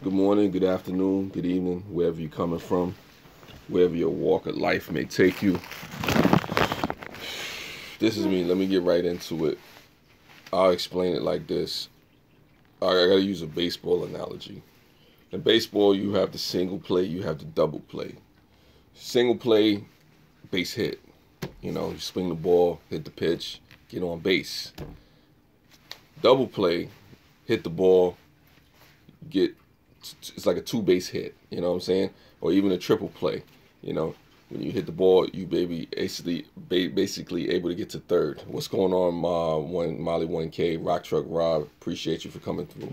Good morning, good afternoon, good evening, wherever you're coming from, wherever your walk of life may take you. This is me. Let me get right into it. I'll explain it like this. I gotta use a baseball analogy. In baseball, you have the single play, you have the double play. Single play, base hit. You swing the ball, hit the pitch, get on base. Double play, hit the ball, it's like a two-base hit, you know what I'm saying? Or even a triple play, when you hit the ball, you basically able to get to third. What's going on, Molly 1K, Rock Truck Rob? Appreciate you for coming through.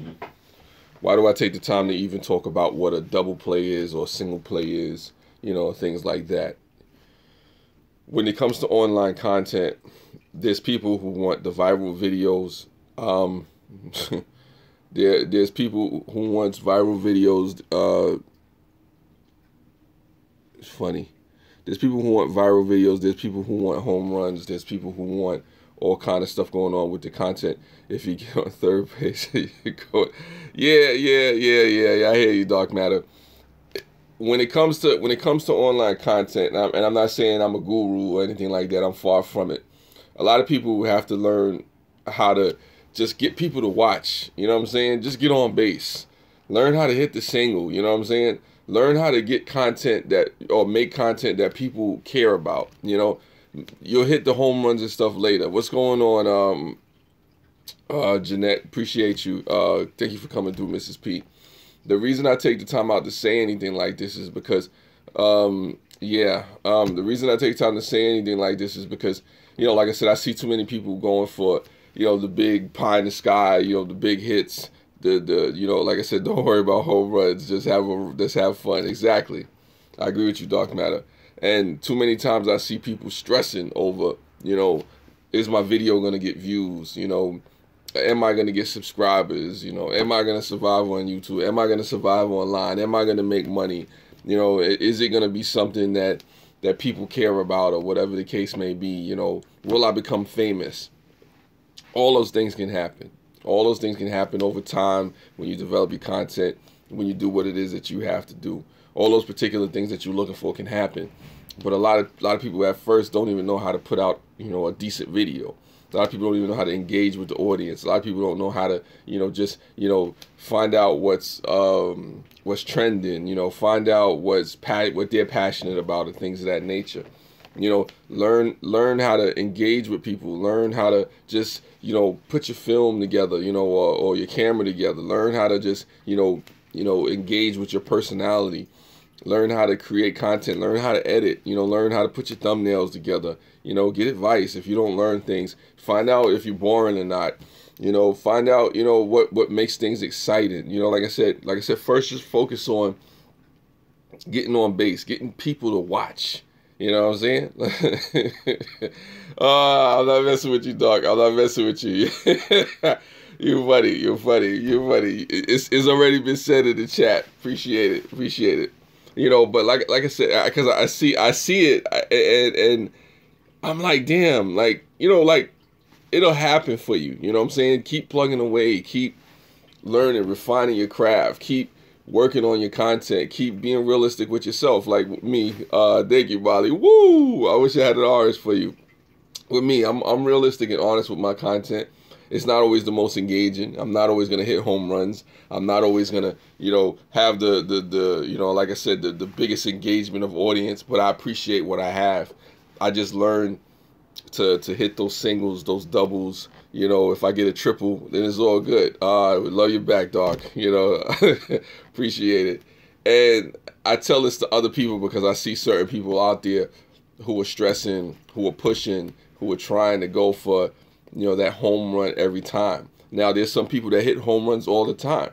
Why do I take the time to even talk about what a double play is or a single play is, things like that? When it comes to online content, there's people who want the viral videos. There's people who want viral videos. It's funny. There's people who want viral videos. There's people who want home runs. There's people who want all kind of stuff going on with the content. If you get on third base, you go, yeah. I hear you, Dark Matter. When it comes to online content, and I'm not saying I'm a guru or anything like that. I'm far from it. A lot of people have to learn how to just get people to watch. You know what I'm saying? Just get on base. Learn how to hit the single. You know what I'm saying? Learn how to get content or make content that people care about. You'll hit the home runs and stuff later. What's going on, Jeanette? Appreciate you. Thank you for coming through, Mrs. P. The reason I take the time out to say anything like this is because, the reason I take time to say anything like this is because, like I said, I see too many people going for, the big pie in the sky, the big hits, like I said, don't worry about home runs, just have fun. Exactly. I agree with you, Dark Matter. And too many times I see people stressing over, is my video going to get views? Am I going to get subscribers? Am I going to survive on YouTube? Am I going to survive online? Am I going to make money? Is it going to be something that people care about, or whatever the case may be? Will I become famous? All those things can happen. All those things can happen over time when you develop your content, when you do what it is that you have to do. All those particular things that you're looking for can happen. But a lot of people at first don't even know how to put out, a decent video. A lot of people don't even know how to engage with the audience. A lot of people don't know how to, just, find out what's trending, find out what they're passionate about and things of that nature. Learn how to engage with people. Learn how to just, put your film together, or your camera together. Learn how to just, engage with your personality. Learn how to create content. Learn how to edit. Learn how to put your thumbnails together. Get advice. If you don't learn things, find out if you're boring or not. Find out, what makes things exciting. Like I said, first just focus on getting on base, getting people to watch. You know what I'm saying? I'm not messing with you, dog. I'm not messing with you. You're funny. It's already been said in the chat. Appreciate it. But like I said, because I see it, and I'm like, damn, it'll happen for you. You know what I'm saying? Keep plugging away. Keep learning, refining your craft. Keep working on your content. Keep being realistic with yourself. Like me, thank you, Molly. Woo! I wish I had an artist for you. With me, I'm realistic and honest with my content. It's not always the most engaging. I'm not always gonna hit home runs. I'm not always gonna, have the like I said, the biggest engagement of audience. But I appreciate what I have. I just learned to hit those singles, those doubles. If I get a triple, then it's all good. I would love you back, dog. Appreciate it. And I tell this to other people because I see certain people out there who are stressing, who are pushing, who are trying to go for, that home run every time. Now, there's some people that hit home runs all the time.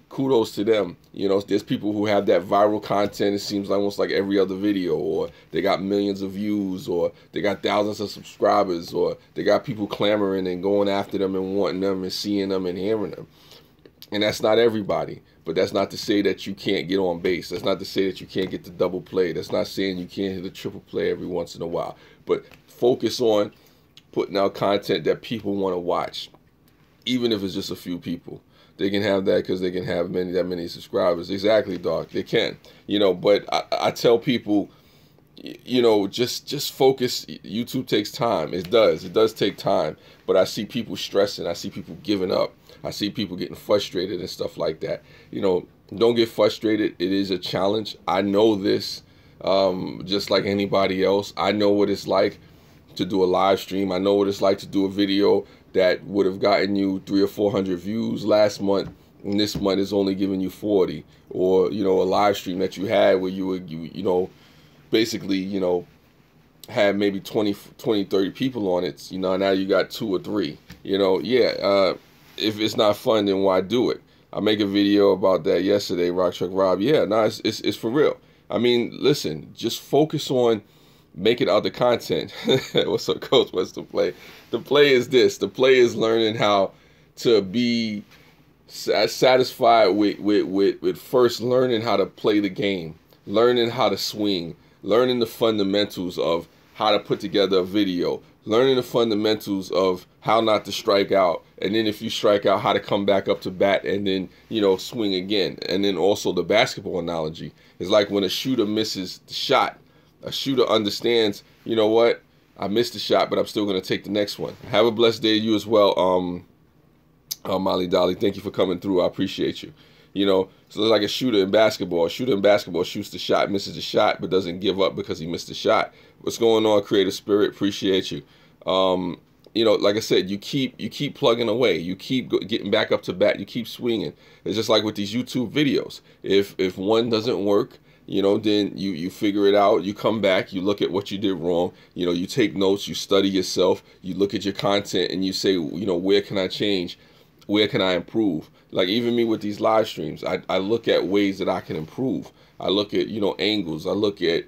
Kudos to them. There's people who have that viral content. It seems almost like every other video, or they got millions of views, or they got thousands of subscribers, or they got people clamoring and going after them and wanting them and seeing them and hearing them. And that's not everybody. But that's not to say that you can't get on base. That's not to say that you can't get the double play. That's not saying you can't hit a triple play every once in a while. But focus on putting out content that people want to watch, even if it's just a few people. They can have that because they can have that many subscribers. Exactly, Doc. They can. But I tell people, just focus. YouTube takes time. It does take time. But I see people stressing. I see people giving up. I see people getting frustrated and stuff like that. Don't get frustrated. It is a challenge. I know this, just like anybody else. I know what it's like to do a live stream. I know what it's like to do a video that would have gotten you 300 or 400 views last month, and this month is only giving you 40. Or a live stream that you had where you basically had maybe 20, 30 people on it. Now you got 2 or 3. If it's not fun, then why do it? I make a video about that yesterday, Rock Truck Rob. Yeah, no, it's for real. I mean, listen, just focus on making other content. What's up, Coach? What's the play? The play is this. The play is learning how to be satisfied with first learning how to play the game, learning how to swing, learning the fundamentals of how to put together a video, learning the fundamentals of how not to strike out, and then if you strike out, how to come back up to bat and then, swing again. And then also the basketball analogy is like when a shooter misses the shot, a shooter understands, what? I missed the shot, but I'm still going to take the next one. Have a blessed day to you as well, Molly Dolly. Thank you for coming through. I appreciate you. So it's like a shooter in basketball. A shooter in basketball shoots the shot, misses the shot, but doesn't give up because he missed the shot. What's going on, Creative Spirit? Appreciate you. Like I said, you keep plugging away. You keep getting back up to bat. You keep swinging. It's just like with these YouTube videos. If one doesn't work, then you figure it out. You come back. You look at what you did wrong. You take notes. You study yourself. You look at your content and you say, where can I change? Where can I improve? Like even me with these live streams, I look at ways that I can improve. I look at, angles. I look at,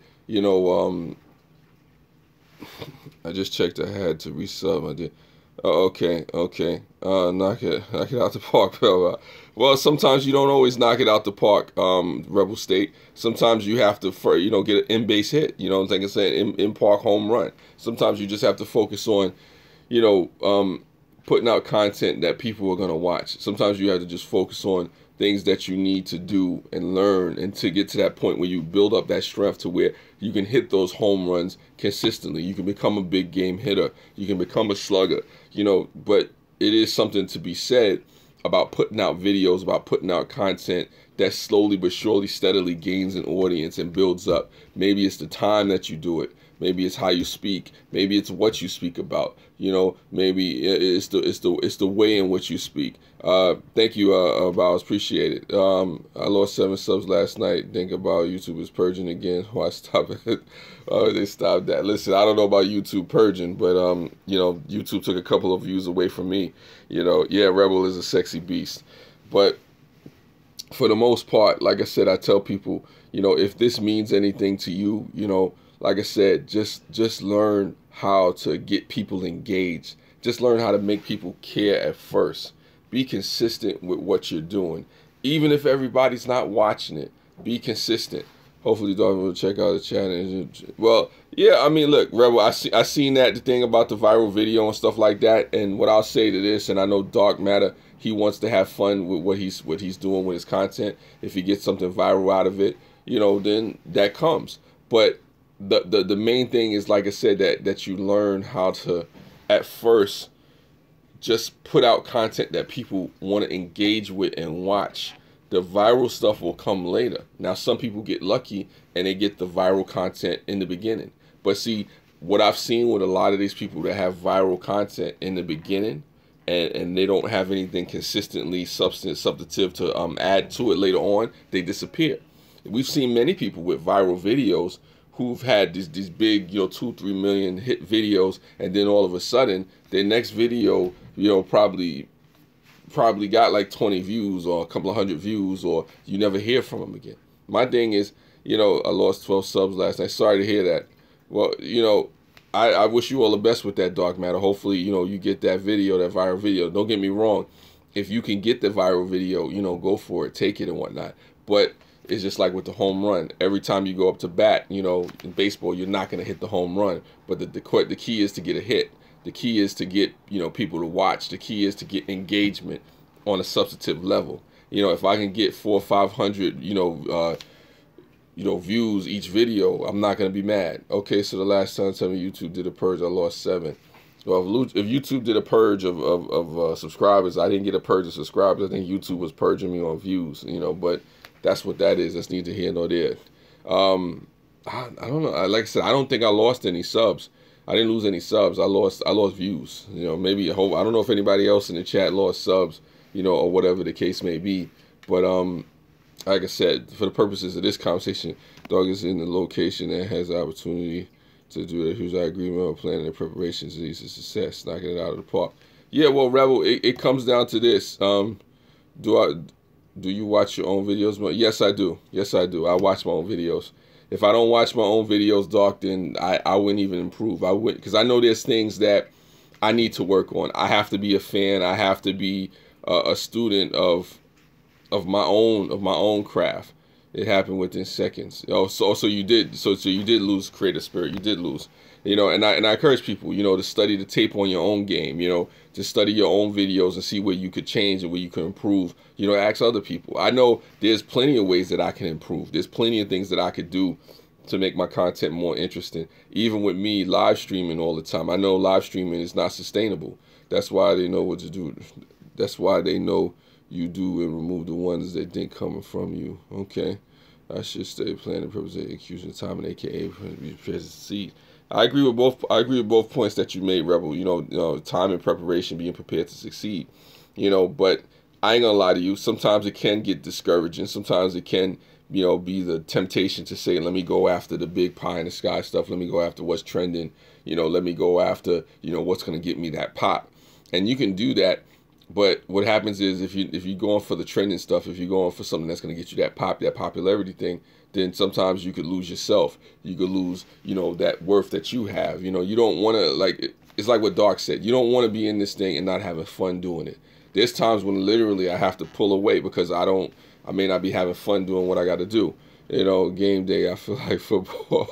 I just checked. I had to resub. I did. Oh, okay. Knock it out the park. Well, sometimes you don't always knock it out the park, Rebel State. Sometimes you have to, get an in-base hit. Like I said, in-park home run. Sometimes you just have to focus on, putting out content that people are going to watch. Sometimes you have to just focus on things that you need to do and learn, and to get to that point where you build up that strength to where you can hit those home runs consistently. You can become a big game hitter. You can become a slugger, but it is something to be said about putting out videos, about putting out content that slowly but surely, steadily gains an audience and builds up. Maybe it's the time that you do it. Maybe it's how you speak. Maybe it's what you speak about. Maybe it's the way in which you speak. Thank you, Bowers. Appreciate it. I lost 7 subs last night. Think about YouTube is purging again. Why stop it? They stopped that. Listen, I don't know about YouTube purging, but YouTube took a couple of views away from me. Yeah, Rebel is a sexy beast, but for the most part, like I said, I tell people, if this means anything to you, like I said, just learn how to get people engaged. Just learn how to make people care at first. Be consistent with what you're doing. Even if everybody's not watching it, be consistent. Hopefully, Dog will check out the channel. Well, yeah, I mean, look, Rebel, I seen that, the thing about the viral video and stuff like that. And what I'll say to this, and I know Dark Matter, he wants to have fun with what he's doing with his content. If he gets something viral out of it, then that comes. But the main thing is, like I said, that you learn how to, at first, just put out content that people want to engage with and watch. The viral stuff will come later. Now, some people get lucky and they get the viral content in the beginning. But see, what I've seen with a lot of these people that have viral content in the beginning, and they don't have anything consistently substantive to add to it later on, they disappear. We've seen many people with viral videos who've had these big, 2-3 million hit videos, and then all of a sudden, their next video, probably got like 20 views or a couple of 100 views, or you never hear from them again. My thing is, I lost 12 subs last night. Sorry to hear that. Well, I wish you all the best with that, Dark Matter. Hopefully, you get that video, that viral video. Don't get me wrong. If you can get the viral video, go for it, take it and whatnot. But it's just like with the home run. Every time you go up to bat, in baseball, you're not going to hit the home run. But the key is to get a hit. The key is to get, people to watch. The key is to get engagement on a substantive level. You know, if I can get 400 or 500, views each video, I'm not gonna be mad. Okay, so the last time YouTube did a purge, I lost 7. Well, if YouTube did a purge of subscribers, I didn't get a purge of subscribers. I think YouTube was purging me on views, but that's what that is. That's neither here nor there. I don't know. Like I said, I don't think I lost any subs. I didn't lose any subs. I lost views. Maybe I don't know if anybody else in the chat lost subs, or whatever the case may be. But like I said, for the purposes of this conversation, dog is in the location and has the opportunity to do that. Here's our agreement on planning and preparations to lead to success, knocking it out of the park. Yeah, well, Rebel, it comes down to this. Do you watch your own videos? Yes, I do. Yes, I do. I watch my own videos. If I don't watch my own videos, Doc, then I wouldn't even improve. I wouldn't, because I know there's things that I need to work on. I have to be a fan. I have to be a student of my own craft. It happened within seconds. So you did lose creative spirit. You did lose. And I encourage people, to study the tape on your own game. To study your own videos and see where you could change and where you could improve. Ask other people. I know there's plenty of ways that I can improve. There's plenty of things that I could do to make my content more interesting. Even with me live streaming all the time, I know live streaming is not sustainable. That's why they know what to do. That's why they know you do and remove the ones that didn't come from you. Okay, I should stay planning, purposely accusing time and AKA present seed. I agree with both points that you made, Rebel. Time and preparation, being prepared to succeed. But I ain't gonna lie to you. Sometimes it can get discouraging. Sometimes it can, be the temptation to say, let me go after the big pie in the sky stuff. Let me go after what's trending. Let me go after, what's gonna get me that pop. And you can do that. But what happens is if you're going for the trending stuff, if you're going for something that's going to get you that popularity thing, then sometimes you could lose yourself. You could lose, that worth that you have. You don't want to, it's like what Dark said. You don't want to be in this thing and not having fun doing it. There's times when literally I have to pull away because I may not be having fun doing what I got to do. Game day, I feel like football.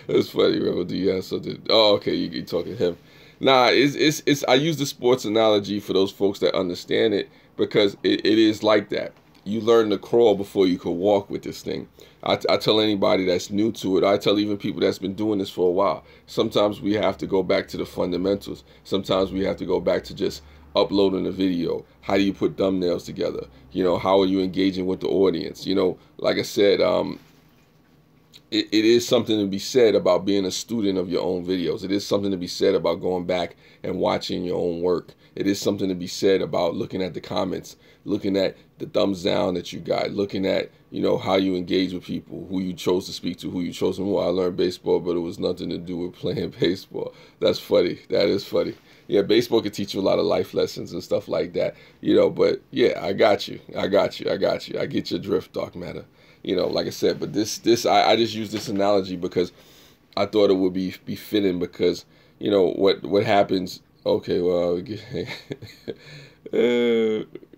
It's funny, Rebel. Do you have something? Oh, okay, you talking to him. Nah, it's I use the sports analogy for those folks that understand it because it is like that. You learn to crawl before you can walk with this thing. I tell anybody that's new to it, I tell even people that's been doing this for a while, sometimes we have to go back to the fundamentals. Sometimes we have to go back to just uploading a video. How do you put thumbnails together? How are you engaging with the audience? Like I said, it is something to be said about being a student of your own videos. It is something to be said about going back and watching your own work. It is something to be said about looking at the comments, looking at the thumbs down that you got, looking at, how you engage with people, who you chose to speak to, who you chose to more. I learned baseball, but it was nothing to do with playing baseball. That's funny. That is funny. Yeah, baseball can teach you a lot of life lessons and stuff like that, but yeah, I got you. I get your drift, Dark Matter. Like I said, but I just use this analogy because I thought it would be fitting because, what happens. Okay, well,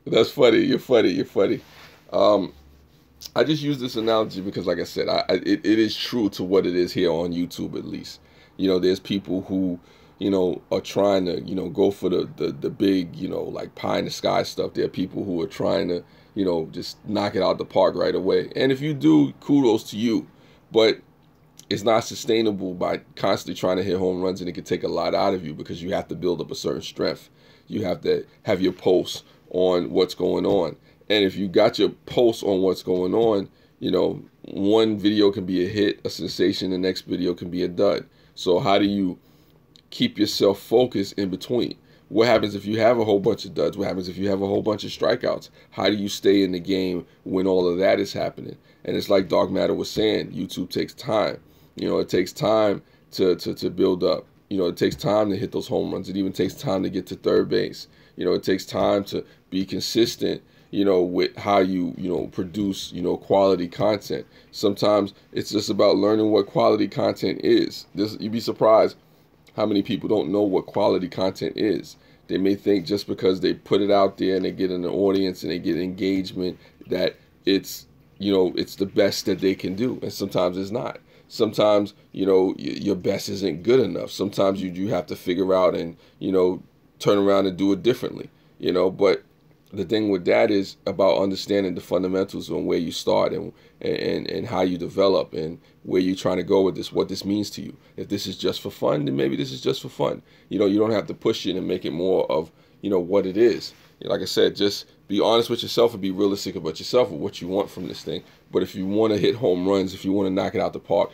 that's funny. You're funny. I just use this analogy because, like I said, it is true to what it is here on YouTube, at least. There's people who, are trying to, go for the big, like pie in the sky stuff. There are people who are trying to, just knock it out the park right away. And if you do, kudos to you. But it's not sustainable by constantly trying to hit home runs, and it can take a lot out of you because you have to build up a certain strength. You have to have your pulse on what's going on. And if you got your pulse on what's going on, one video can be a hit, a sensation, the next video can be a dud. So how do you keep yourself focused in between? What happens if you have a whole bunch of duds? What happens if you have a whole bunch of strikeouts? How do you stay in the game when all of that is happening? And it's like Dark Matter was saying, YouTube takes time. It takes time to build up. It takes time to hit those home runs. It even takes time to get to third base. It takes time to be consistent, with how you, produce, quality content. Sometimes it's just about learning what quality content is. You'd be surprised how many people don't know what quality content is. They may think just because they put it out there and they get an audience and they get engagement that it's, it's the best that they can do. And sometimes it's not. Sometimes, your best isn't good enough. Sometimes you have to figure out and, turn around and do it differently, but the thing with that is about understanding the fundamentals on where you start and how you develop and where you're trying to go with this, what this means to you. If this is just for fun, then maybe this is just for fun. You know, you don't have to push it and make it more of, you know, what it is. Like I said, just be honest with yourself and be realistic about yourself and what you want from this thing. But if you want to hit home runs, if you want to knock it out the park,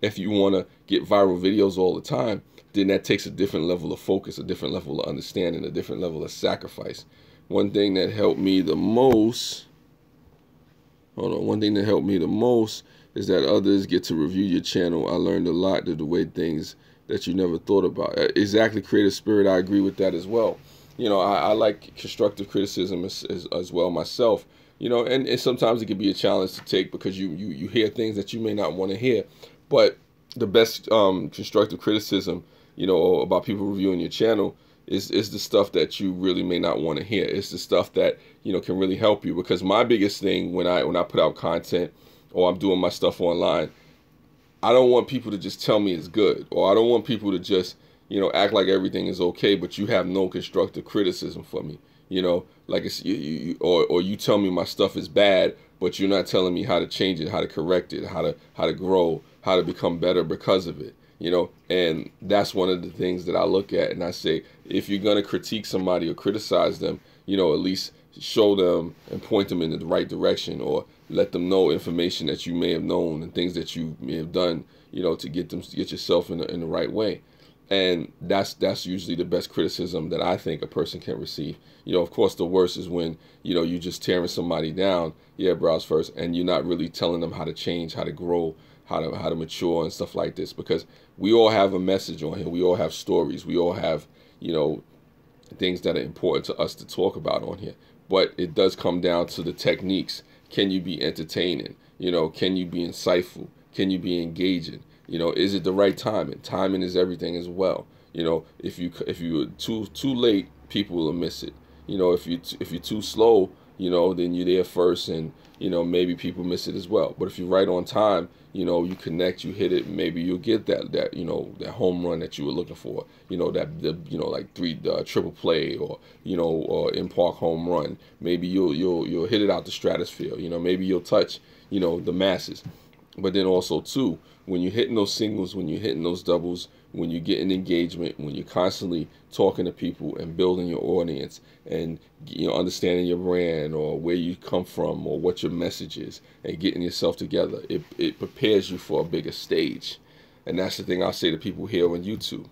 if you want to get viral videos all the time, then that takes a different level of focus, a different level of understanding, a different level of sacrifice. One thing that helped me the most, one thing that helped me the most is that others get to review your channel. I learned a lot of the way things that you never thought about. Exactly, creative spirit, I agree with that as well. You know, I like constructive criticism as well myself. You know, and sometimes it can be a challenge to take because you hear things that you may not want to hear. But the best constructive criticism, you know, about people reviewing your channel is the stuff that you really may not want to hear. It's the stuff that, you know, can really help you. Because my biggest thing when I put out content or I'm doing my stuff online, I don't want people to just tell me it's good, or I don't want people to just, you know, act like everything is okay, but you have no constructive criticism for me. You know, like it's or you tell me my stuff is bad, but you're not telling me how to change it, how to correct it, how to grow, how to become better because of it. You know, and that's one of the things that I look at and I say, if you're going to critique somebody or criticize them, you know, at least show them and point them in the right direction, or let them know information that you may have known and things that you may have done, you know, to get yourself in the right way. And that's usually the best criticism that I think a person can receive. You know, of course, the worst is when, you know, you're just tearing somebody down, yeah, browse first, and you're not really telling them how to change, how to grow, how to mature and stuff like this. Because we all have a message on here. We all have stories. We all have, you know, things that are important to us to talk about on here. But it does come down to the techniques. Can you be entertaining? You know, can you be insightful? Can you be engaging? You know, is it the right timing? Timing is everything as well. You know, if you're too late, people will miss it. You know, if you're too slow, you know, then you're there first, and you know, maybe people miss it as well. But if you're right on time, you know, you connect, you hit it, maybe you'll get that you know, that home run that you were looking for. You know, you know, like triple play, or you know, or in park home run. Maybe you'll hit it out the stratosphere. You know, maybe you'll touch, you know, the masses. But then also too, when you're hitting those singles, when you're hitting those doubles, when you're getting engagement, when you're constantly talking to people and building your audience and, you know, understanding your brand or where you come from or what your message is and getting yourself together, it prepares you for a bigger stage. And that's the thing I'll say to people here on YouTube.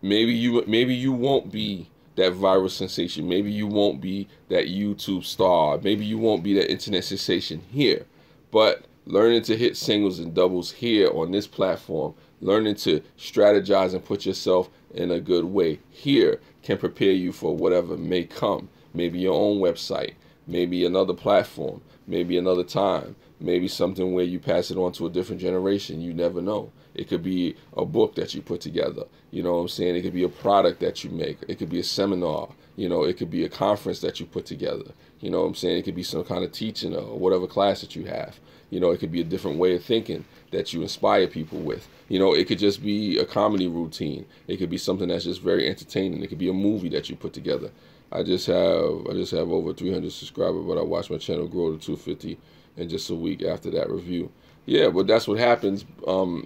Maybe you won't be that viral sensation. Maybe you won't be that YouTube star. Maybe you won't be that internet sensation here. But learning to hit singles and doubles here on this platform, learning to strategize and put yourself in a good way here can prepare you for whatever may come. Maybe your own website, maybe another platform, maybe another time, maybe something where you pass it on to a different generation. You never know. It could be a book that you put together. You know what I'm saying? It could be a product that you make. It could be a seminar. You know, it could be a conference that you put together. You know what I'm saying? It could be some kind of teaching or whatever class that you have. You know, it could be a different way of thinking that you inspire people with. You know, it could just be a comedy routine. It could be something that's just very entertaining. It could be a movie that you put together. I just have over 300 subscribers, but I watched my channel grow to 250 in just a week after that review. Yeah, but that's what happens,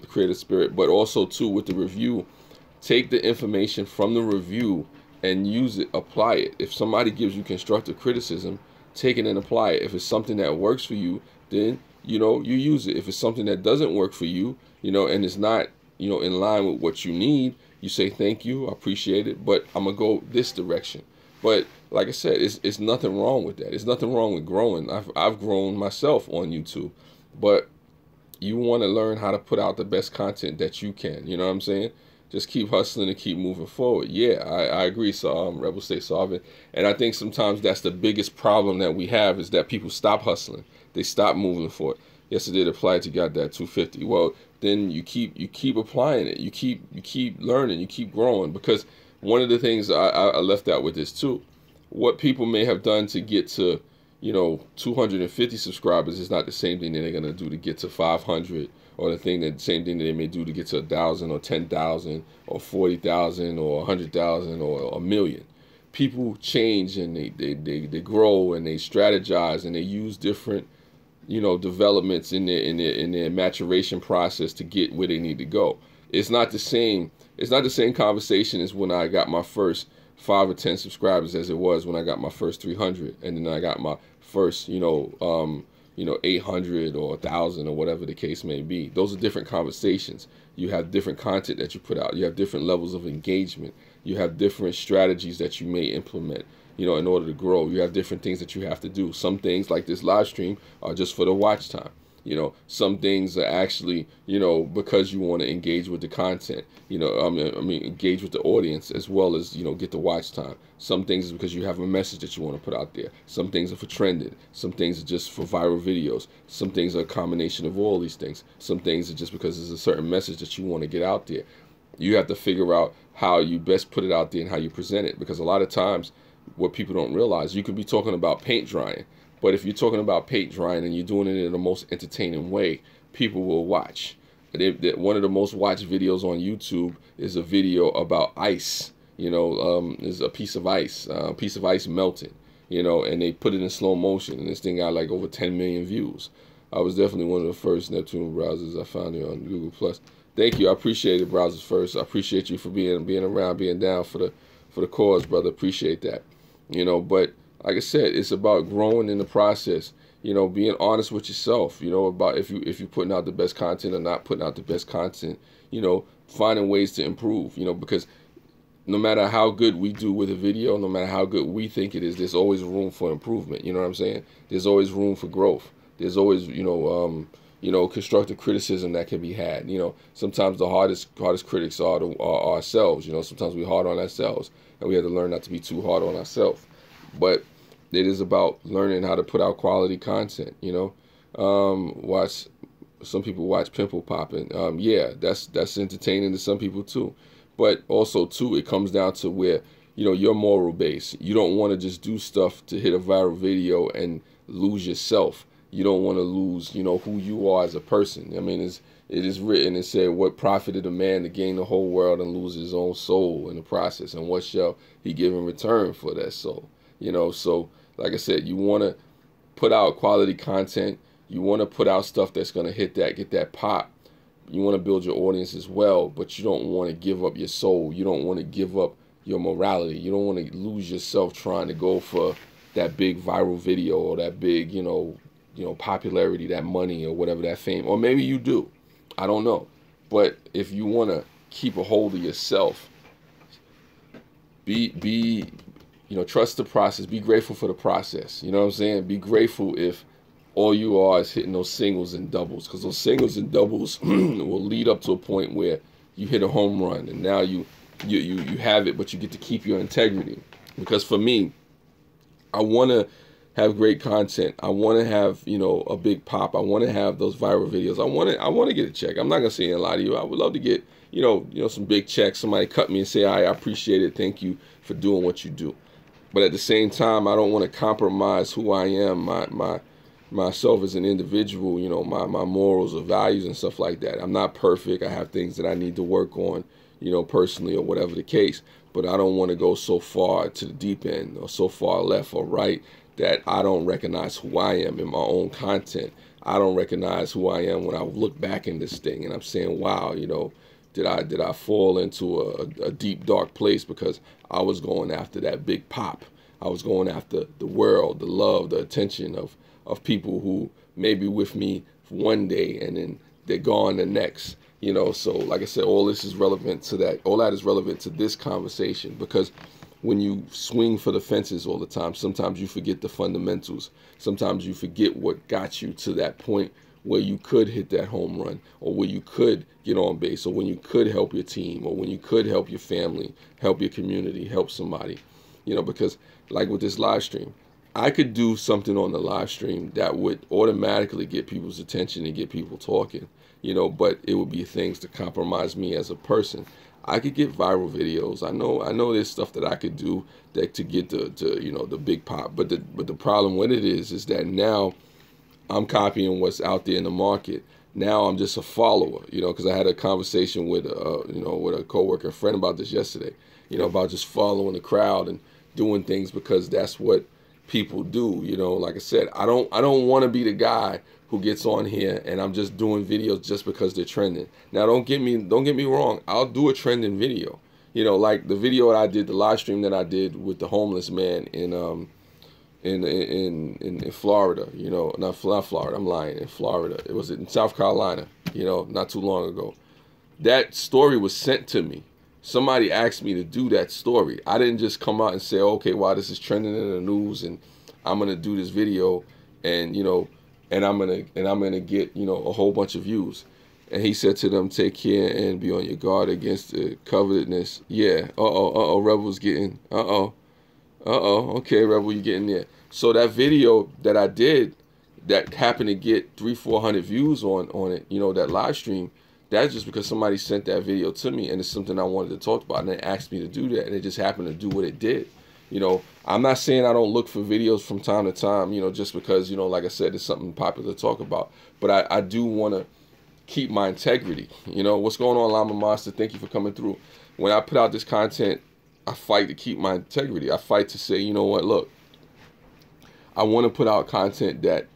creative spirit. But also too, with the review, take the information from the review and use it, apply it. If somebody gives you constructive criticism, take it and apply it. If it's something that works for you, then, you know, you use it. If it's something that doesn't work for you, you know, and it's not, you know, in line with what you need, you say, thank you, I appreciate it, but I'm going to go this direction. But like I said, it's nothing wrong with that. It's nothing wrong with growing. I've grown myself on YouTube, but you want to learn how to put out the best content that you can. You know what I'm saying? Just keep hustling and keep moving forward. Yeah, I agree. So Rebel Stay Solvent. And I think sometimes that's the biggest problem that we have, is that people stop hustling. They stop moving forward. Yesterday the applied, you got that 250. Well, then you keep applying it. You keep learning. You keep growing. Because one of the things I left out with this too, what people may have done to get to, you know, 250 subscribers is not the same thing that they're gonna do to get to 500, or the same thing that they may do to get to 1,000 or 10,000 or 40,000 or 100,000 or a million. people change and they grow and they strategize and they use different, you know, developments in their maturation process to get where they need to go. It's not the same. It's not the same conversation as when I got my first 5 or 10 subscribers as it was when I got my first 300, and then I got my first, 800 or 1,000 or whatever the case may be. Those are different conversations. You have different content that you put out. You have different levels of engagement. You have different strategies that you may implement, you know, in order to grow. You have different things that you have to do. Some things like this live stream are just for the watch time. You know, some things are actually, you know, because you want to engage with the content, you know, I mean, engage with the audience as well as, you know, get the watch time. Some things is because you have a message that you want to put out there. Some things are for trending. Some things are just for viral videos. Some things are a combination of all these things. Some things are just because there's a certain message that you want to get out there. You have to figure out how you best put it out there and how you present it, because a lot of times what people don't realize, you could be talking about paint drying, but if you're talking about paint drying and you're doing it in the most entertaining way, people will watch. One of the most watched videos on YouTube is a video about ice. You know, is a piece of ice melting, you know, and they put it in slow motion, and this thing got like over 10 million views. I was definitely one of the first Neptune browsers I found here on Google Plus. Thank you. I appreciate it, Browsers First. I appreciate you for being around, being down for the cause, brother. Appreciate that. You know, but like I said, it's about growing in the process. You know, being honest with yourself. You know, about if you're putting out the best content or not putting out the best content. You know, finding ways to improve. You know, because no matter how good we do with a video, no matter how good we think it is, there's always room for improvement. You know what I'm saying? There's always room for growth. There's always, constructive criticism that can be had. You know, sometimes the hardest critics are ourselves. You know, sometimes we're hard on ourselves, and we have to learn not to be too hard on ourselves. But it is about learning how to put out quality content. You know, some people watch pimple popping. Yeah, that's entertaining to some people too. But also too, it comes down to where, you know, your moral base. You don't want to just do stuff to hit a viral video and lose yourself. You don't want to lose, you know, who you are as a person. I mean, it is written and said, what profited a man to gain the whole world and lose his own soul in the process? And what shall he give in return for that soul? You know, so like I said, you want to put out quality content. You want to put out stuff that's going to get that pop. You want to build your audience as well, but you don't want to give up your soul. You don't want to give up your morality. You don't want to lose yourself trying to go for that big viral video or that big, you know, popularity, that money or whatever, that fame. Or maybe you do. I don't know. But if you want to keep a hold of yourself, trust the process. Be grateful for the process. You know what I'm saying? Be grateful if all you are is hitting those singles and doubles, because those singles and doubles will lead up to a point where you hit a home run, and now you have it, but you get to keep your integrity. Because for me, I want to have great content. I want to have, you know, a big pop. I want to have those viral videos. I want to get a check. I'm not gonna say a lot to you. I would love to get, you know, some big checks. Somebody cut me and say, I appreciate it. Thank you for doing what you do. But at the same time, I don't want to compromise who I am, myself as an individual, you know, my morals or values and stuff like that. I'm not perfect. I have things that I need to work on, you know, personally or whatever the case. But I don't want to go so far to the deep end or so far left or right that I don't recognize who I am in my own content. I don't recognize who I am when I look back in this thing and I'm saying, wow, you know, did I fall into a deep, dark place because I was going after that big pop. I was going after the world, the love, the attention of people who may be with me one day and then they're gone the next. You know, so like I said, all this is relevant to that. All that is relevant to this conversation, because when you swing for the fences all the time, sometimes you forget the fundamentals. Sometimes you forget what got you to that point where you could hit that home run, or where you could get on base, or when you could help your team, or when you could help your family, help your community, help somebody. You know, because like with this live stream, I could do something on the live stream that would automatically get people's attention and get people talking, you know, but it would be things to compromise me as a person. I could get viral videos. I know there's stuff that I could do that to get the big pop, but the problem with it is that now I'm copying what's out there in the market. Now I'm just a follower, you know, because I had a conversation with with a coworker, a friend about this yesterday, you know, about just following the crowd and doing things because that's what people do. You know, like I said, I don't want to be the guy who gets on here and I'm just doing videos just because they're trending. Now, don't get me wrong. I'll do a trending video. You know, like the video that I did, the live stream that I did with the homeless man in Florida. You know, not Florida. I'm lying. In Florida, it was in South Carolina. You know, not too long ago. That story was sent to me. Somebody asked me to do that story. I didn't just come out and say, okay, wow, this is trending in the news and I'm gonna do this video and you know, and I'm gonna get, you know, a whole bunch of views. And he said to them, take care and be on your guard against the covetousness. Yeah, Rebel's getting, okay, Rebel, you getting there. So that video that I did that happened to get 300-400 views on it, you know, that live stream, that's just because somebody sent that video to me and it's something I wanted to talk about and they asked me to do that and it just happened to do what it did. You know, I'm not saying I don't look for videos from time to time, you know, just because, you know, like I said, it's something popular to talk about. But I do want to keep my integrity. You know, what's going on, Llama Monster? Thank you for coming through. When I put out this content, I fight to keep my integrity. I fight to say, you know what, look, I want to put out content that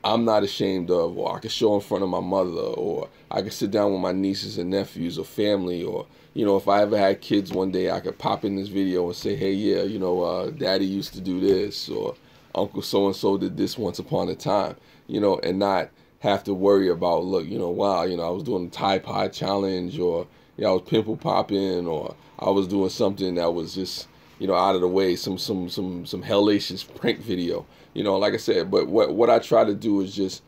I'm not ashamed of, or I can show in front of my mother, or I can sit down with my nieces and nephews or family, or, you know, if I ever had kids one day, I could pop in this video and say, hey, yeah, you know, daddy used to do this, or uncle so-and-so did this once upon a time, you know, and not have to worry about, look, you know, wow, you know, I was doing the Tide Pod challenge, or, you know, I was pimple popping, or I was doing something that was just, you know, out of the way, some hellacious prank video. You know, like I said, but what I try to do is just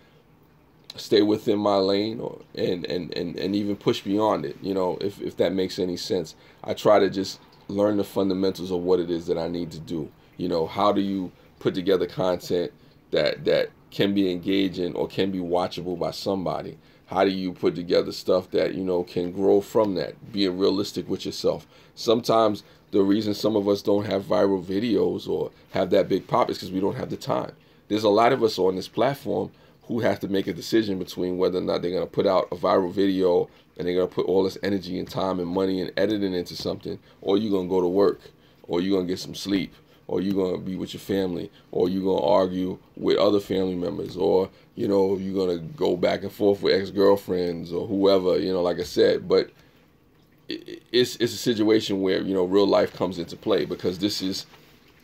stay within my lane, or and even push beyond it. You know, if that makes any sense. I try to just learn the fundamentals of what it is that I need to do. You know, how do you put together content that can be engaging or can be watchable by somebody? How do you put together stuff that, you know, can grow from that? Being realistic with yourself. Sometimes the reason some of us don't have viral videos or have that big pop is because we don't have the time. There's a lot of us on this platform who have to make a decision between whether or not they're going to put out a viral video and they're going to put all this energy and time and money and editing into something, or you're going to go to work, or you're going to get some sleep, or you're going to be with your family, or you're going to argue with other family members, or, you know, you're going to go back and forth with ex-girlfriends or whoever, you know, like I said. But it's a situation where, you know, real life comes into play because this is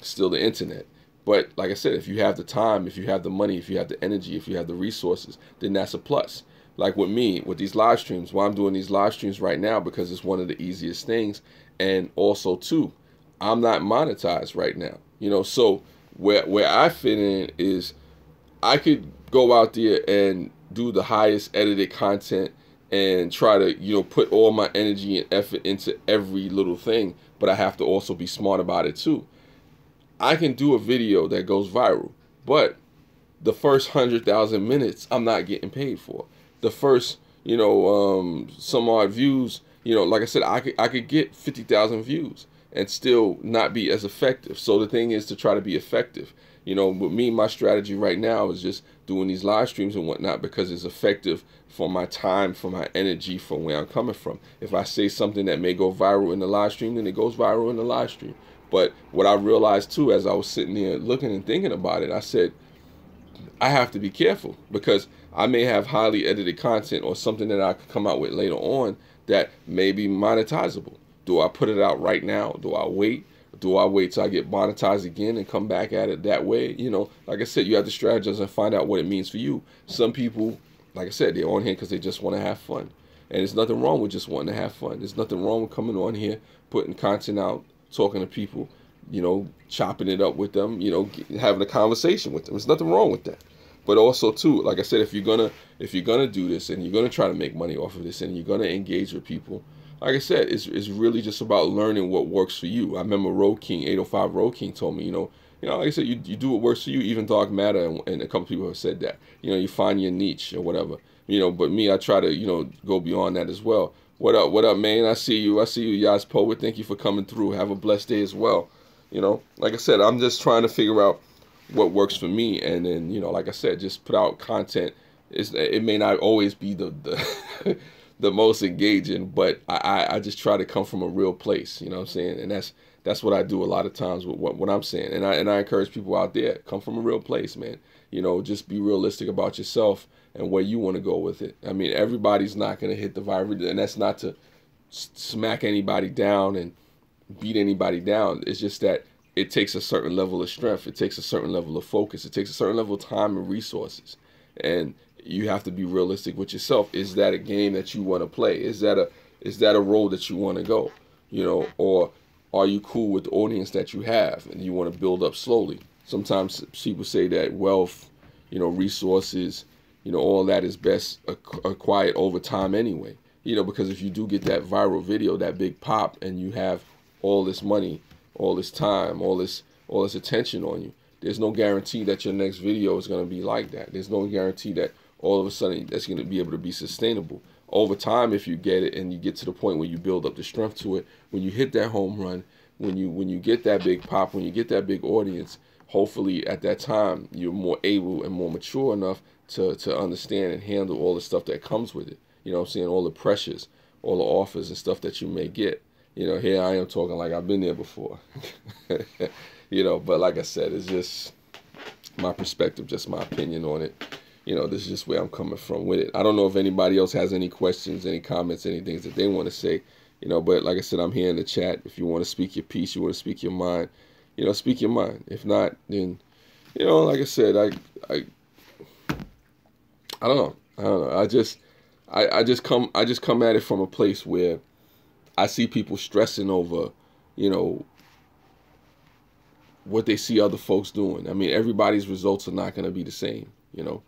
still the internet. But like I said, if you have the time, if you have the money, if you have the energy, if you have the resources, then that's a plus. Like with me, with these live streams, why I'm doing these live streams right now, because it's one of the easiest things. And also, too, I'm not monetized right now. You know, so where I fit in is I could go out there and do the highest edited content and try to, you know, put all my energy and effort into every little thing, but I have to also be smart about it too. I can do a video that goes viral, but the first 100,000 minutes I'm not getting paid for. The first, you know, some odd views, you know, like I said, I could get 50,000 views and still not be as effective. So the thing is to try to be effective. You know, with me, my strategy right now is just doing these live streams and whatnot because it's effective for my time, for my energy, from where I'm coming from. If I say something that may go viral in the live stream, then it goes viral in the live stream. But what I realized too, as I was sitting there looking and thinking about it, I said, I have to be careful because I may have highly edited content or something that I could come out with later on that may be monetizable. Do I put it out right now? Do I wait? Do I wait till I get monetized again and come back at it that way? You know, like I said, you have to strategize and find out what it means for you. Some people, like I said, they're on here because they just want to have fun. And there's nothing wrong with just wanting to have fun. There's nothing wrong with coming on here, putting content out, talking to people, you know, chopping it up with them, you know, having a conversation with them. There's nothing wrong with that. But also too, like I said, if you're gonna do this and you're gonna try to make money off of this and you're gonna engage with people, like I said, it's really just about learning what works for you. I remember Road King 805 Road King told me, you know, like I said, you do what works for you. Even Dark Matter and a couple people have said that. You know, you find your niche or whatever. You know, but me, I try to, you know, go beyond that as well. What up, man? I see you, Yas Poet. Thank you for coming through. Have a blessed day as well. You know, like I said, I'm just trying to figure out what works for me, and then, you know, like I said, just put out content. It may not always be the the most engaging, but I just try to come from a real place, you know what I'm saying? And That's what I do a lot of times with what I'm saying. And I encourage people out there, come from a real place, man. You know, just be realistic about yourself and where you want to go with it. I mean, everybody's not going to hit the viral, and that's not to smack anybody down and beat anybody down. It's just that it takes a certain level of strength. It takes a certain level of focus. It takes a certain level of time and resources. And you have to be realistic with yourself. Is that a game that you want to play? Is that a road that you want to go? You know, or are you cool with the audience that you have and you want to build up slowly? Sometimes people say that wealth, you know, resources, you know, all that is best acquired over time anyway. You know, because if you do get that viral video, that big pop, and you have all this money, all this time, all this attention on you, there's no guarantee that your next video is going to be like that. There's no guarantee that all of a sudden that's going to be able to be sustainable. Over time, if you get it and you get to the point where you build up the strength to it, when you hit that home run, when you get that big pop, when you get that big audience, hopefully at that time you're more able and more mature enough to understand and handle all the stuff that comes with it. You know what I'm saying? All the pressures, all the offers and stuff that you may get. You know, here I am talking like I've been there before. You know, but like I said, it's just my perspective, just my opinion on it. You know, this is just where I'm coming from with it. I don't know if anybody else has any questions, any comments, any things that they want to say. You know, but like I said, I'm here in the chat. If you want to speak your piece, you want to speak your mind, you know, speak your mind. If not, then, you know, like I said, I don't know. I just come at it from a place where I see people stressing over, you know, what they see other folks doing. I mean, everybody's results are not going to be the same, you know.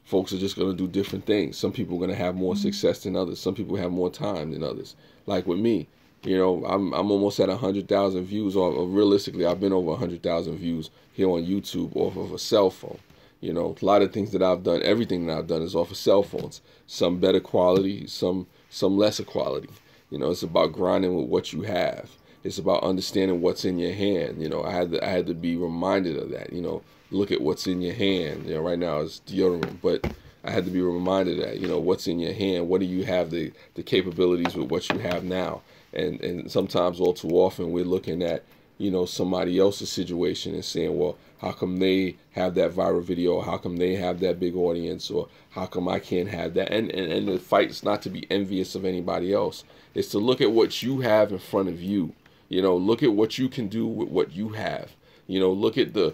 Folks are just going to do different things. Some people are going to have more success than others. Some people have more time than others. Like with me, you know, I'm almost at 100,000 views, or realistically, I've been over 100,000 views here on YouTube off of a cell phone. You know, a lot of things that I've done, everything that I've done is off of cell phones. Some better quality, some lesser quality. You know, it's about grinding with what you have. It's about understanding what's in your hand. You know, I had to be reminded of that. You know, look at what's in your hand. You know, right now it's deodorant, but I had to be reminded of that. You know, what's in your hand? What do you have the capabilities with what you have now? And sometimes, all too often, we're looking at, you know, somebody else's situation and saying, well, how come they have that viral video? How come they have that big audience? Or how come I can't have that? And the fight is not to be envious of anybody else. It's to look at what you have in front of you. You know, look at what you can do with what you have. You know, look at the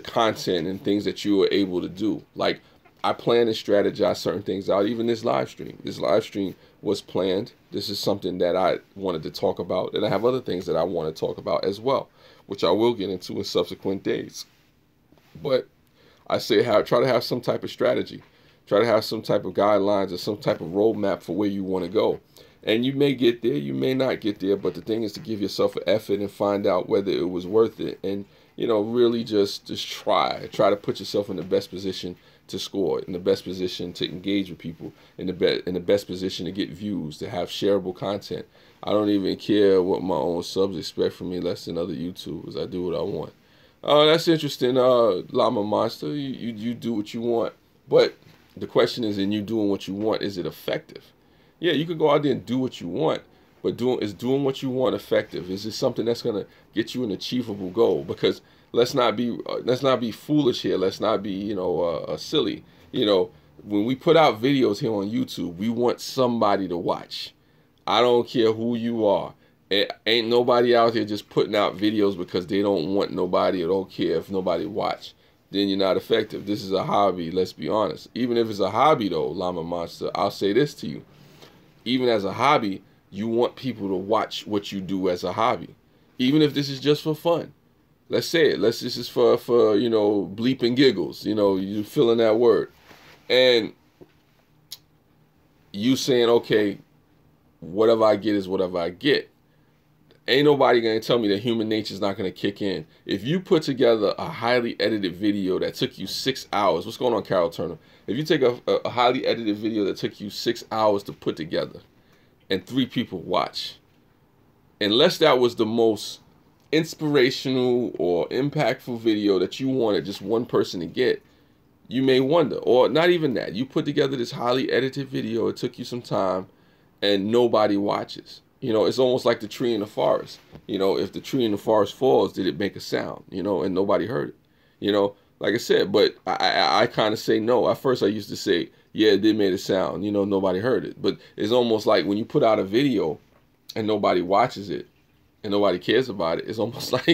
content and things that you are able to do. Like, I plan and strategize certain things out. Even this live stream. This live stream was planned. This is something that I wanted to talk about. And I have other things that I want to talk about as well, which I will get into in subsequent days. But I say try to have some type of strategy. Try to have some type of guidelines or some type of roadmap for where you want to go. And you may get there, you may not get there, but the thing is to give yourself an effort and find out whether it was worth it. And, you know, really just try to put yourself in the best position to score, in the best position to engage with people, in the best position to get views, to have shareable content. I don't even care what my own subs expect from me less than other YouTubers. I do what I want. That's interesting, Llama Monster. You do what you want. But the question is, in you doing what you want, is it effective? Yeah, you could go out there and do what you want, but is doing what you want effective? Is it something that's gonna get you an achievable goal? Because let's not be foolish here. Let's not be, you know, silly. You know, when we put out videos here on YouTube, we want somebody to watch. I don't care who you are. Ain't nobody out here just putting out videos because they don't want nobody or don't care if nobody watch. Then you're not effective. This is a hobby, let's be honest. Even if it's a hobby though, Llama Monster, I'll say this to you. Even as a hobby, you want people to watch what you do as a hobby. Even if this is just for fun. Let's say it. This is for you know, bleep and giggles. You know, you filling that word. And you saying, okay, whatever I get is whatever I get. Ain't nobody going to tell me that human nature is not going to kick in. If you put together a highly edited video that took you 6 hours, what's going on, Carol Turner? If you take a highly edited video that took you 6 hours to put together and 3 people watch, unless that was the most inspirational or impactful video that you wanted just one person to get, you may wonder. Or not even that. You put together this highly edited video, it took you some time, and nobody watches. You know, it's almost like the tree in the forest. You know, if the tree in the forest falls, did it make a sound? You know, and nobody heard it. You know, like I said, but I kind of say no. At first, I used to say, yeah, it did make a sound. You know, nobody heard it. But it's almost like when you put out a video and nobody watches it and nobody cares about it, it's almost like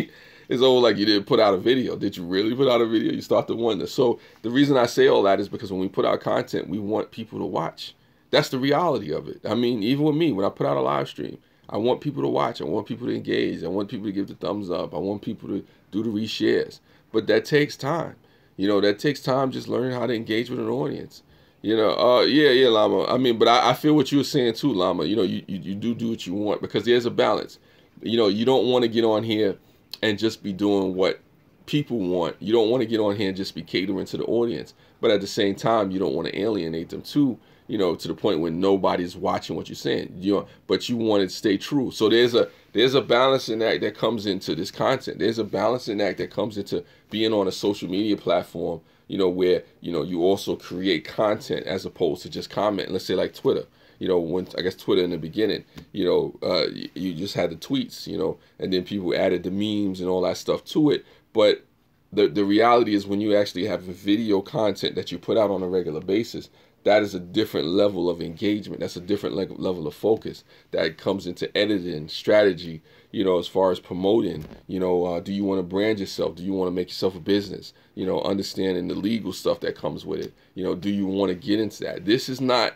you didn't put out a video. Did you really put out a video? You start to wonder. So the reason I say all that is because when we put out content, we want people to watch. That's the reality of it. I mean, even with me, when I put out a live stream, I want people to watch. I want people to engage. I want people to give the thumbs up. I want people to do the reshares. But that takes time. You know, that takes time just learning how to engage with an audience. You know, yeah, Llama. I mean, but I feel what you were saying too, Llama. You know, you do what you want because there's a balance. You know, you don't want to get on here and just be doing what people want. You don't want to get on here and just be catering to the audience. But at the same time, you don't want to alienate them too, you know, to the point where nobody's watching what you're saying. You know, but you want to stay true. So there's a balancing act that comes into this content. There's a balancing act that comes into being on a social media platform, you know, where, you know, you also create content as opposed to just comment. Let's say like Twitter. You know, when I guess Twitter in the beginning, you know, you just had the tweets, you know, and then people added the memes and all that stuff to it. But the reality is when you actually have video content that you put out on a regular basis, that is a different level of engagement. That's a different level of focus that comes into editing, strategy, you know, as far as promoting, you know, do you want to brand yourself? Do you want to make yourself a business? You know, understanding the legal stuff that comes with it. You know, do you want to get into that? This is not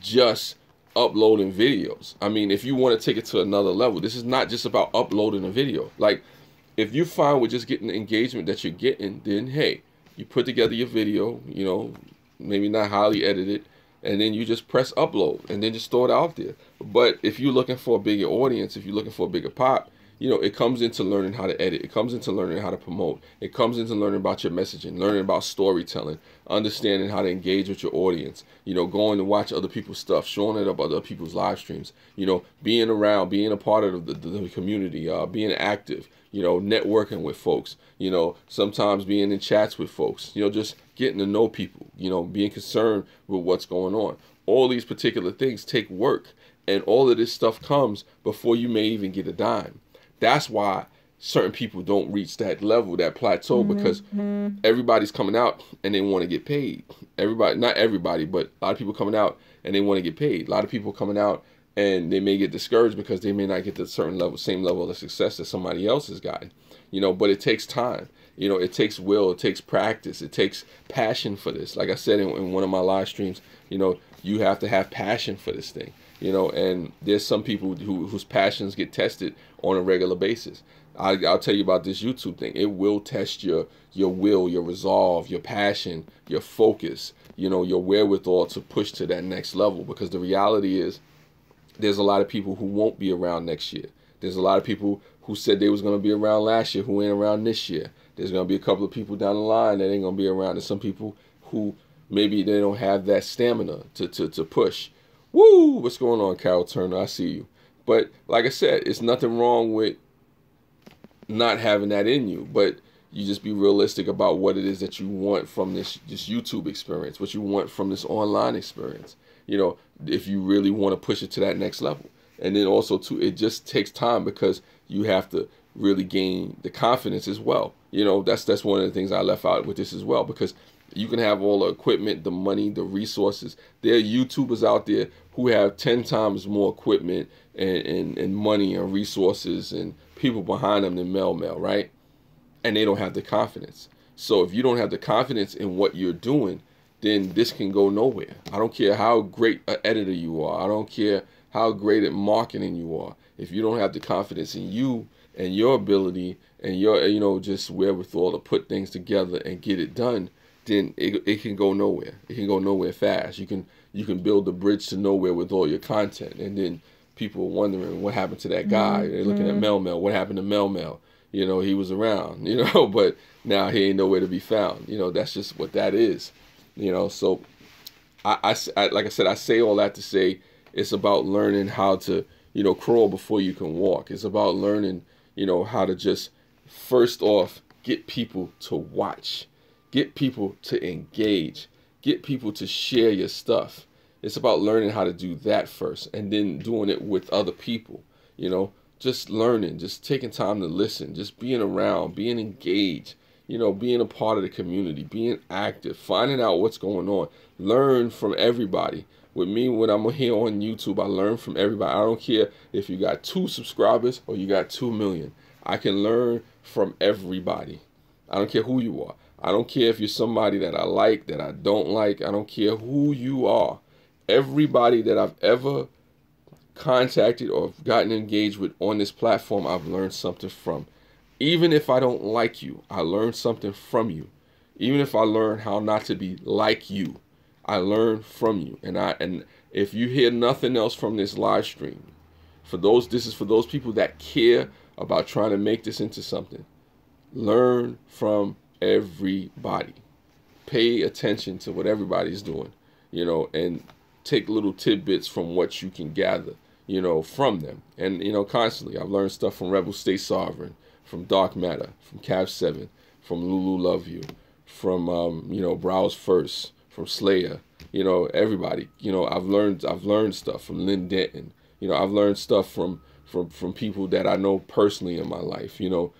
just uploading videos. I mean, if you want to take it to another level, this is not just about uploading a video. Like, if you find with just getting the engagement that you're getting, then hey, you put together your video, you know, maybe not highly edited, and then you just press upload and then just throw it out there. But if you're looking for a bigger audience, if you're looking for a bigger pop, you know, it comes into learning how to edit. It comes into learning how to promote. It comes into learning about your messaging, learning about storytelling, understanding how to engage with your audience, you know, going to watch other people's stuff, showing it up other people's live streams, you know, being around, being a part of the community, being active, you know, networking with folks, you know, sometimes being in chats with folks, you know, just getting to know people, you know, being concerned with what's going on. All these particular things take work, and all of this stuff comes before you may even get a dime. That's why certain people don't reach that level, that plateau, because everybody's coming out and they want to get paid. Everybody, not everybody, but a lot of people coming out and they want to get paid. A lot of people coming out and they may get discouraged because they may not get the certain level, same level of success that somebody else has gotten. You know, but it takes time. You know, it takes will, it takes practice, it takes passion for this. Like I said in one of my live streams, you know, you have to have passion for this thing. You know, and there's some people whose passions get tested on a regular basis. I'll tell you about this YouTube thing. It will test your will, your resolve, your passion, your focus, you know, your wherewithal to push to that next level. Because the reality is there's a lot of people who won't be around next year. There's a lot of people who said they was going to be around last year who ain't around this year. There's going to be a couple of people down the line that ain't going to be around. There's some people who maybe they don't have that stamina to push. Woo! What's going on, Carol Turner? I see you. But like I said, it's nothing wrong with not having that in you, but you just be realistic about what it is that you want from this YouTube experience, what you want from this online experience. You know, if you really want to push it to that next level. And then also too, it just takes time because you have to really gain the confidence as well. You know, that's one of the things I left out with this as well, because you can have all the equipment, the money, the resources. There are YouTubers out there who have 10 times more equipment and money and resources and people behind them than Mel, right? And they don't have the confidence. So if you don't have the confidence in what you're doing, then this can go nowhere. I don't care how great an editor you are. I don't care how great at marketing you are. If you don't have the confidence in you and your ability and your, you know, just wherewithal to put things together and get it done, then it can go nowhere. It can go nowhere fast. You can build a bridge to nowhere with all your content, and then people are wondering what happened to that guy. They're looking at Mel. What happened to Mel? You know, he was around, you know, but now he ain't nowhere to be found. You know, that's just what that is. You know, so I like I said, I say all that to say it's about learning how to, you know, crawl before you can walk. It's about learning, you know, how to just first off get people to watch. Get people to engage. Get people to share your stuff. It's about learning how to do that first and then doing it with other people, you know, just learning, just taking time to listen, just being around, being engaged, you know, being a part of the community, being active, finding out what's going on, learn from everybody. With me, when I'm here on YouTube, I learn from everybody. I don't care if you got 2 subscribers or you got 2 million. I can learn from everybody. I don't care who you are. I don't care if you're somebody that I like, that I don't like. I don't care who you are. Everybody that I've ever contacted or gotten engaged with on this platform, I've learned something from. Even if I don't like you, I learned something from you. Even if I learn how not to be like you, I learn from you. And if you hear nothing else from this live stream, this is for those people that care about trying to make this into something. Learn from everybody. Pay attention to what everybody's doing, you know, and take little tidbits from what you can gather, you know, from them. And, you know, constantly, I've learned stuff from Rebel Stay Sovereign, from Dark Matter, from Cav 7, from Lulu Love You, from, you know, Browse First, from Slayer, you know, everybody. You know, I've learned stuff from Lynn Denton. You know, I've learned stuff from people that I know personally in my life, you know,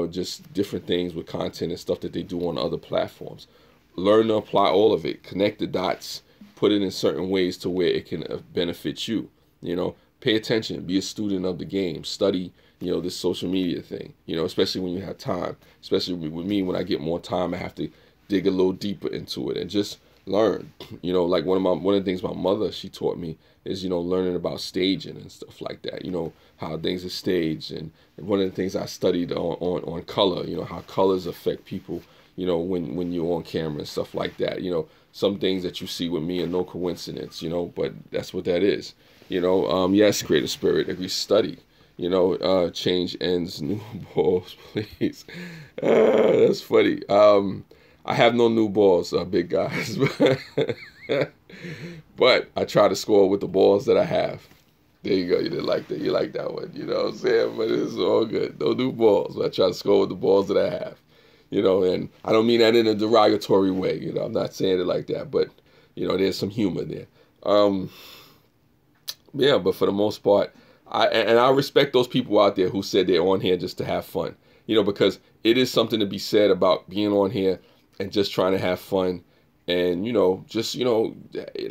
just different things with content and stuff that they do on other platforms. Learn to apply all of it, connect the dots, put it in certain ways to where it can benefit you. You know, pay attention, be a student of the game, study, you know, this social media thing, you know, especially when you have time. Especially with me, when I get more time, I have to dig a little deeper into it and just learn. You know, like one of the things my mother, she taught me is, you know, learning about staging and stuff like that, you know, how things are staged. And one of the things I studied on color, you know, how colors affect people, you know, when you're on camera and stuff like that. You know, some things that you see with me are no coincidence, you know, but that's what that is. You know, yes, Creative Spirit, if we study, you know, change ends, new balls, please. That's funny. I have no new balls, big guys, but I try to score with the balls that I have. There you go. You didn't like that. You like that one. You know what I'm saying? But it's all good. No new balls. I try to score with the balls that I have. You know, and I don't mean that in a derogatory way. You know, I'm not saying it like that. But, you know, there's some humor there. Yeah, but for the most part, I respect those people out there who said they're on here just to have fun. You know, because it is something to be said about being on here and just trying to have fun. And, you know, just, you know,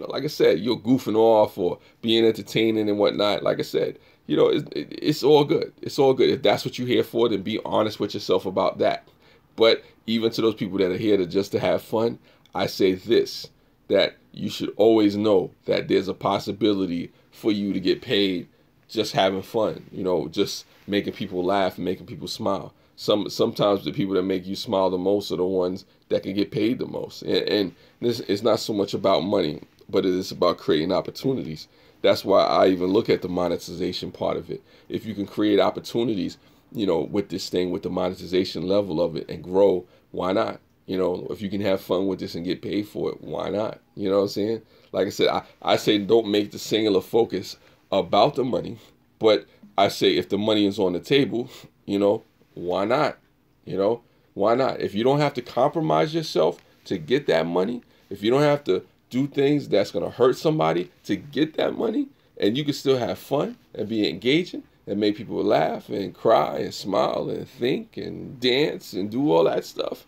like I said, you're goofing off or being entertaining and whatnot. Like I said, you know, it's all good. It's all good. If that's what you're here for, then be honest with yourself about that. But even to those people that are here just to have fun, I say this, that you should always know that there's a possibility for you to get paid just having fun, you know, just making people laugh and making people smile. Sometimes the people that make you smile the most are the ones that can get paid the most. And this is not so much about money, but it is about creating opportunities. That's why I even look at the monetization part of it. If you can create opportunities, you know, with this thing, with the monetization level of it and grow, why not? You know, if you can have fun with this and get paid for it, why not? You know what I'm saying? Like I said, I say don't make the singular focus about the money, but I say if the money is on the table, you know, why not? You know, why not? If you don't have to compromise yourself to get that money, if you don't have to do things that's going to hurt somebody to get that money, and you can still have fun and be engaging and make people laugh and cry and smile and think and dance and do all that stuff,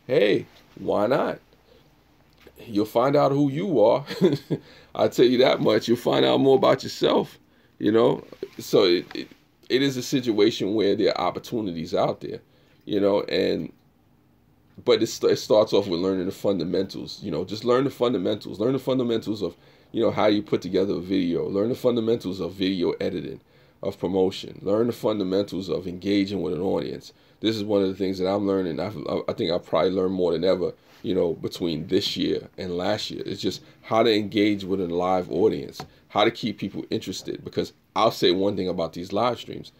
hey, why not? You'll find out who you are. I'll tell you that much. You'll find out more about yourself, you know. So it is a situation where there are opportunities out there, you know, but it starts off with learning the fundamentals, you know, just learn the fundamentals of, you know, how you put together a video, learn the fundamentals of video editing, of promotion, learn the fundamentals of engaging with an audience. This is one of the things that I'm learning. I think I've probably learned more than ever, you know, between this year and last year. It's just how to engage with a live audience, how to keep people interested. Because I'll say one thing about these live streams.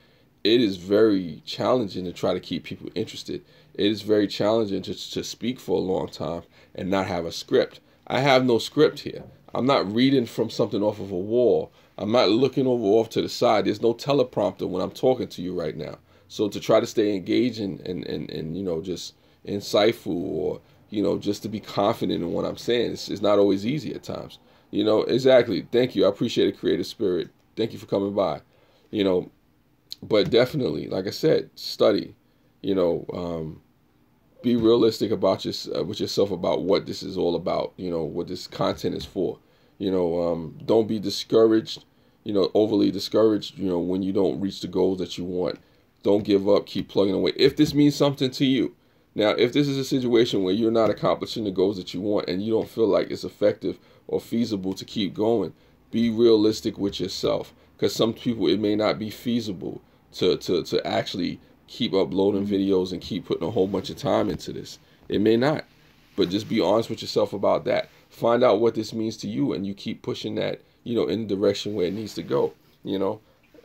It is very challenging to try to keep people interested. It is very challenging to speak for a long time and not have a script. I have no script here. I'm not reading from something off of a wall. I'm not looking off to the side. There's no teleprompter when I'm talking to you right now. So to try to stay engaged and you know, just insightful, or, you know, just to be confident in what I'm saying, it's not always easy at times. You know, exactly. Thank you. I appreciate it, creative spirit. Thank you for coming by. You know, but definitely, like I said, study. You know, be realistic about with yourself about what this is all about. You know, what this content is for. You know, don't be discouraged. You know, overly discouraged. You know, when you don't reach the goals that you want, don't give up. Keep plugging away. If this means something to you. Now, if this is a situation where you're not accomplishing the goals that you want and you don't feel like it's effective or feasible to keep going, be realistic with yourself. Because some people, it may not be feasible to actually keep uploading videos and keep putting a whole bunch of time into this. It may not. But just be honest with yourself about that. Find out what this means to you, and you keep pushing that, you know, in the direction where it needs to go, you know.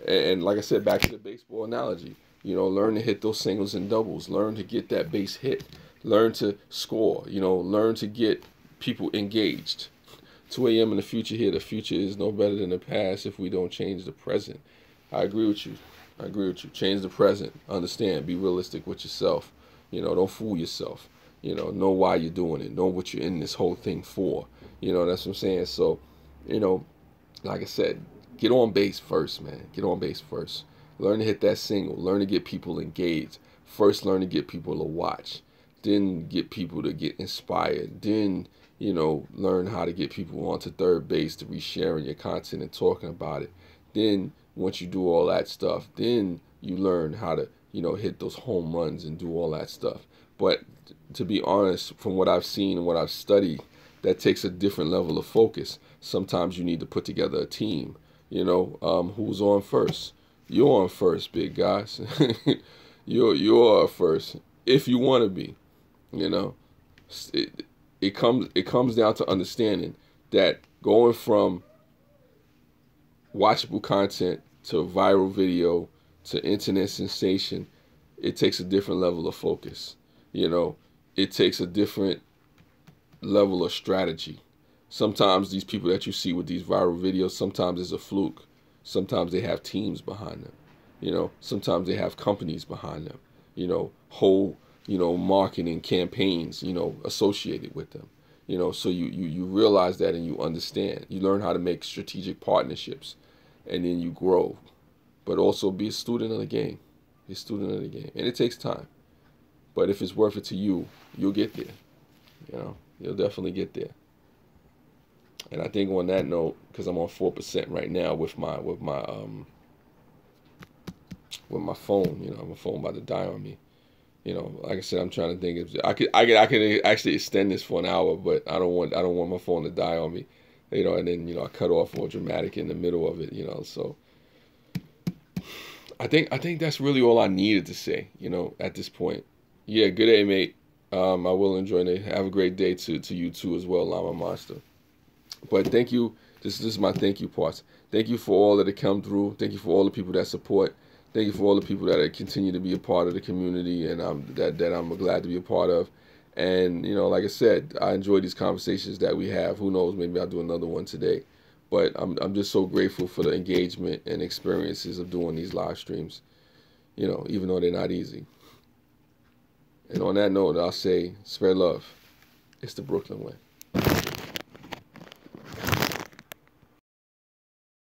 And like I said, back to the baseball analogy, you know, learn to hit those singles and doubles. Learn to get that base hit. Learn to score, you know, learn to get people engaged. 2 a.m. in the future here. The future is no better than the past if we don't change the present. I agree with you. I agree with you. Change the present. Understand. Be realistic with yourself. You know, don't fool yourself. You know why you're doing it. Know what you're in this whole thing for. You know, that's what I'm saying. So, you know, like I said, get on base first, man. Get on base first. Learn to hit that single. Learn to get people engaged. First, learn to get people to watch. Then get people to get inspired. Then, you know, learn how to get people onto third base to be sharing your content and talking about it. Then, once you do all that stuff, then you learn how to, you know, hit those home runs and do all that stuff. But to be honest, from what I've seen and what I've studied, that takes a different level of focus. Sometimes you need to put together a team. You know, who's on first? You're on first, big guys. you're first if you want to be. You know, it comes down to understanding that going from watchable content to viral video to internet sensation, it takes a different level of focus. You know, it takes a different level of strategy. Sometimes these people that you see with these viral videos, sometimes it's a fluke. Sometimes they have teams behind them. You know, sometimes they have companies behind them. You know, whole, you know, marketing campaigns, you know, associated with them. You know, so you realize that and you understand. You learn how to make strategic partnerships, and then you grow. But also be a student of the game. Be a student of the game. And it takes time. But if it's worth it to you, you'll get there. You know, you'll definitely get there. And I think on that note, because I'm on 4% right now with my phone, you know, my phone about to die on me. You know, like I said, I'm trying to think if I could actually extend this for an hour, but I don't want my phone to die on me. You know, and then, you know, I cut off all dramatic in the middle of it, you know. So I think that's really all I needed to say, you know, at this point. Yeah, good day, mate. I will enjoy it. Have a great day to you too as well, Llama Monster. But thank you. This is my thank you parts. Thank you for all that have come through. Thank you for all the people that support. Thank you for all the people that continue to be a part of the community, and that I'm glad to be a part of. And, you know, like I said, I enjoy these conversations that we have. Who knows? Maybe I'll do another one today. But I'm just so grateful for the engagement and experiences of doing these live streams. You know, even though they're not easy. And on that note, I'll say, spread love. It's the Brooklyn way.